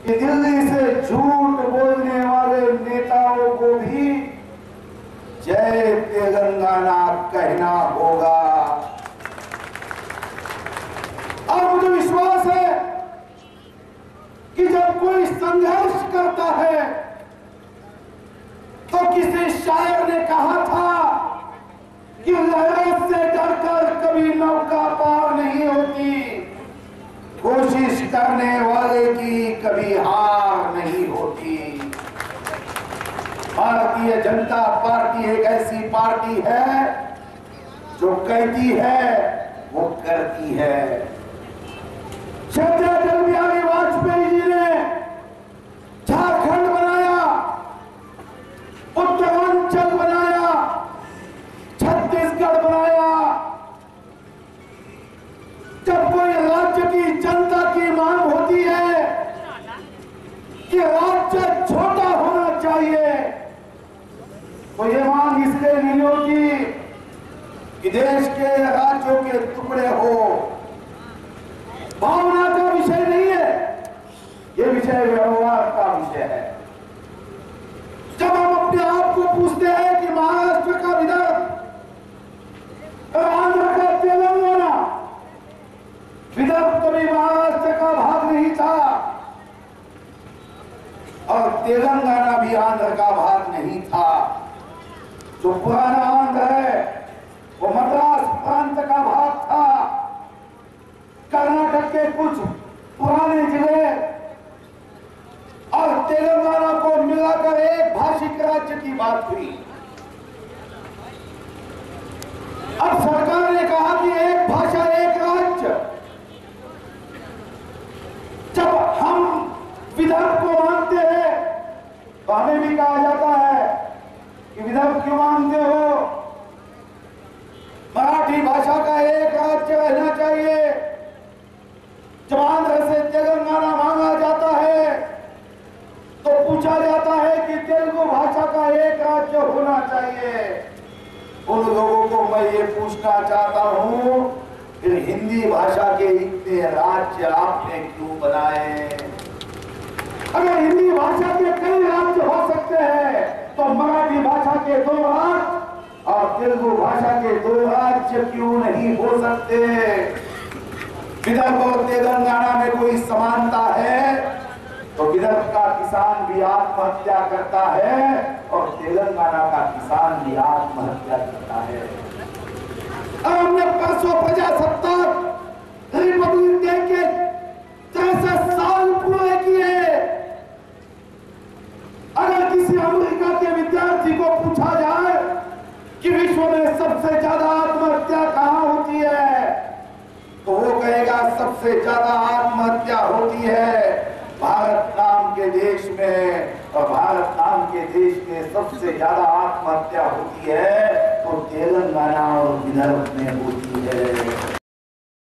कि दिल्ली से झूठ बोलने वाले नेताओं को भी जय तेलंगाना कहना होगा। और मुझे विश्वास है कि जब कोई संघर्ष करता है तो किसी शायर ने कहा था कि लहरों से डरकर कभी नौका पार नहीं होती, कोशिश करने वाले की कभी हार नहीं होती। भारतीय जनता पार्टी एक ऐसी पार्टी है जो कहती है वो करती है। श्रद्धा अटल बिहारी वाजपेयी जी ने झारखंड बनाया, उत्तरांचल बनाया, छत्तीसगढ़ बनाया। जब कोई राज्य की जनता की मांग होती है कि राज्य छोटा होना चाहिए, तो ये मांग इसलिए नहीं होती कि देश के राज्यों के टुकड़े हो। भावना का विषय नहीं है, ये विषय व्यवहार का विषय है। जब हम अपने आप को पूछते हैं कि महाराष्ट्र का विदर्भ, आंध्र का तेलंगाना, विदर्भ कभी महाराष्ट्र का भाग नहीं था और तेलंगाना भी आंध्र का भाग नहीं था। जो पुराना आंध्र है वो मद्रास प्रांत का भाग था। कर्नाटक के कुछ पुराने जिले और तेलंगाना को मिलाकर एक भाषिक राज्य की बात हुई। अब सरकार ने कहा कि एक भाषा एक राज्य। जब हम विदर्भ को मानते हैं तो हमें भी कहा जाता है कि विदर्भ क्यों मानते हो, मराठी भाषा का एक राज्य रहना चाहिए। जब आंध्र से तेलंगाना मांगा जाता है तो पूछा जाता है कि तेलुगु भाषा का एक राज्य होना चाहिए। उन लोगों को मैं ये पूछना चाहता हूं, फिर हिंदी भाषा के इतने राज्य आपने क्यों बनाए? अगर हिंदी भाषा के कई राज्य हो सकते हैं तो मराठी भाषा के 2 राज्य और तेलुगु भाषा के 2 राज्य क्यों नहीं हो सकते? विदर्भ और तेलंगाना में कोई समानता है तो विदर्भ का किसान भी आत्महत्या करता है और तेलंगाना का किसान भी आत्महत्या करता है। और हमने परसों प्रजासत्ताक रिपब्लिक डे के 63 साल पूरे किए। अगर किसी अमेरिका के विद्यार्थी को पूछा जाए कि विश्व में सबसे ज्यादा आत्महत्या कहां होती है तो वो कहेगा सबसे ज्यादा आत्महत्या होती है भारत नाम के देश में, और भारत नाम के देश में सबसे ज्यादा आत्महत्या होती है तो तेलंगाना और विदर्भ में होती है।